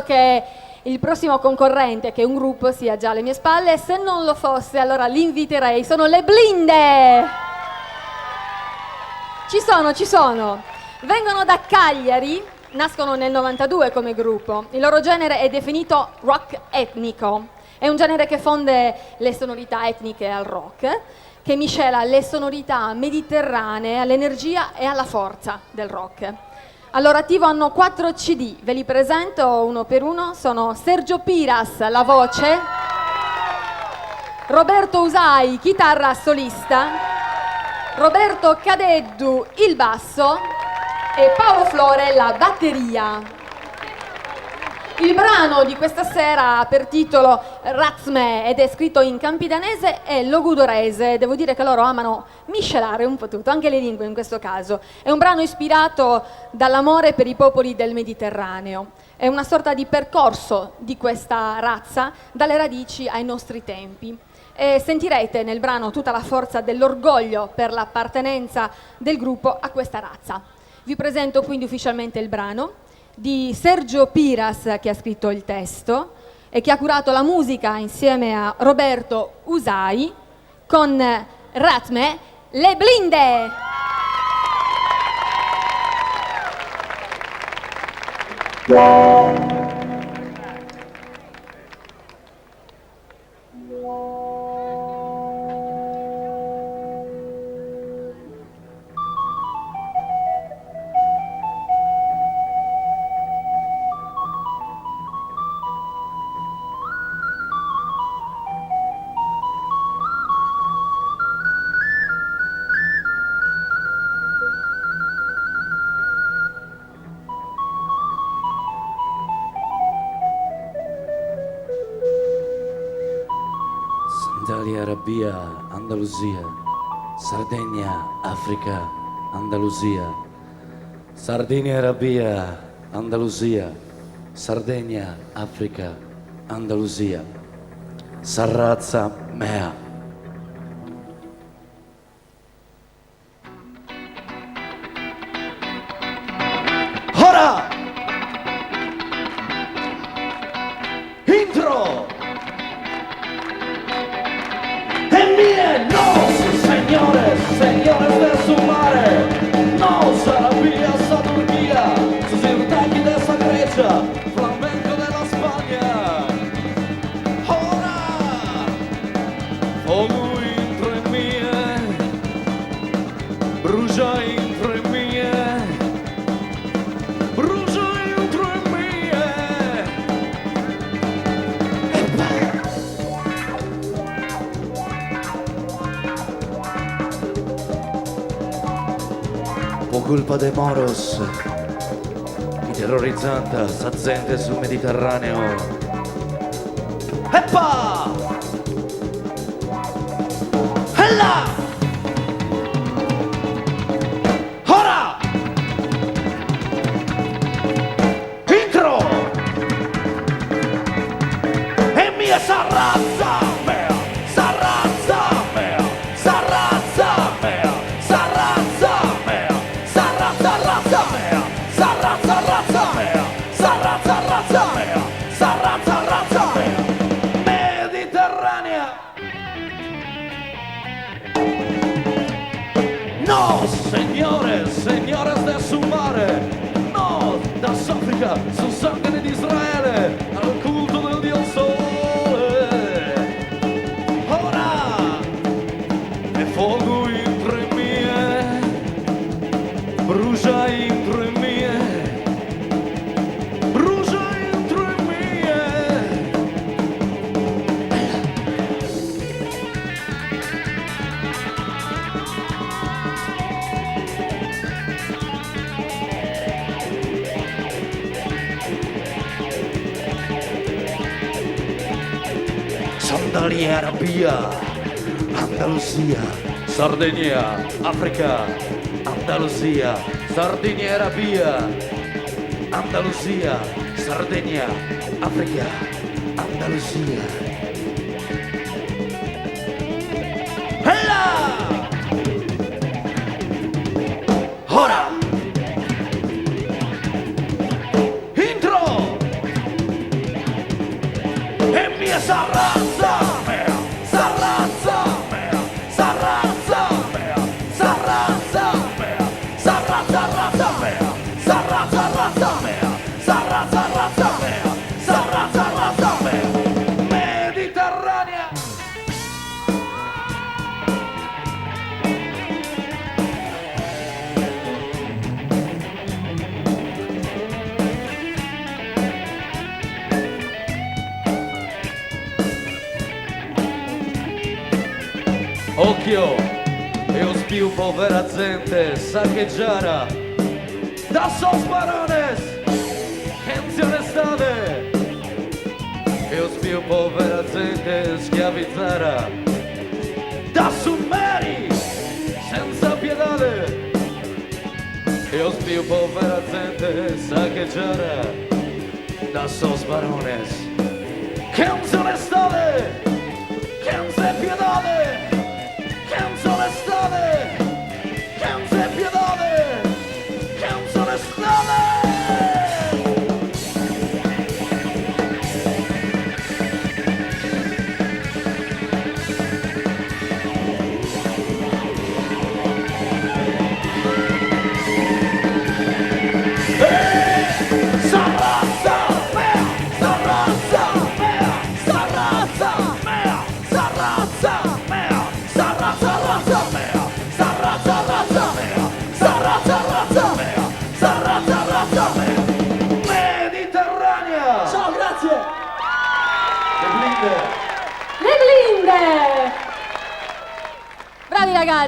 che il prossimo concorrente, che è un gruppo, sia già alle mie spalle. Se non lo fosse, allora li inviterei. Sono le Blinde! Ci sono. Vengono da Cagliari, nascono nel 92 come gruppo. Il loro genere è definito rock etnico. È un genere che fonde le sonorità etniche al rock, che miscela le sonorità mediterranee all'energia e alla forza del rock. Al loro attivo hanno 4 CD, ve li presento uno per uno. Sono Sergio Piras, la voce, Roberto Usai, chitarra solista, Roberto Cadeddu, il basso e Paolo Flore, la batteria. Il brano di questa sera ha per titolo Razme ed è scritto in campidanese e logudorese. Devo dire che loro amano miscelare un po' tutto, anche le lingue in questo caso. È un brano ispirato dall'amore per i popoli del Mediterraneo. È una sorta di percorso di questa razza dalle radici ai nostri tempi. E sentirete nel brano tutta la forza dell'orgoglio per l'appartenenza del gruppo a questa razza. Vi presento quindi ufficialmente il brano di Sergio Piras, che ha scritto il testo e che ha curato la musica insieme a Roberto Usai, con Razme, le Blinde! Italia, Arabia, Andalusia, Sardegna, Africa, Andalusia, Sardinia, Arabia, Andalusia, Sardegna, Africa, Andalusia, Sarrazza, Mea. Ora! Intro! Señores de su mare, nos Arabia, esa Turquía, sus irtaki de esa Grecia, flamenco de la España. Ora, fogo entre mie, brucia entre mie, brucia entre mie. Po' colpa dei moros, mi terrorizzanta sta gente sul Mediterraneo. Eppa! Ella! Ora! Intro! E mia sarrazza mea! Sarrazza mea! Sarrazza mea! Sarrazza mea! Sarrazza razza mea! Sarrazza razza mea! Sarrazza razza mea! Sarrazza razza mea! Mediterranea! No, señores de su mare, no, da África, su sangre di Israele, al culto del Dio Sole. Ora, e fuoco entre mie, brucia entre mie, brucia entre mie. Sandalia, Arabia, Andalusia, Sardegna, Africa, Andalusia, Sardegna, Arabia, Andalusia, Sardegna, Africa, Andalusia. Ella! Ora! Intro! e s'arrazza mea, s'arrazza mea, s'arrazza mea, s'arrazza mea, s'arrazza razza mea, s'arrazza razza mea, s'arrazza razza mea, s'arrazza razza mea, Mediterranea. Occhio, io spiu povera gente saccheggiata da sos barones che non estate. Io spiu povera gente schiavizzata da summeri senza piedade. Io spiu povera gente saccheggiata da sos barones che non estate, che non se piedade. Canzo l'estate, canzo e piedade, canzo l'estate. S'arrazza mea, s'arrazza mea, s'arrazza mea, s'arrazza mea, s'arrazza razza mea, s'arrazza razza mea, s'arrazza razza mea, s'arrazza razza mea, Mediterranea. Ciao, grazie! Le blinde. Le blinde! Bravi ragazzi!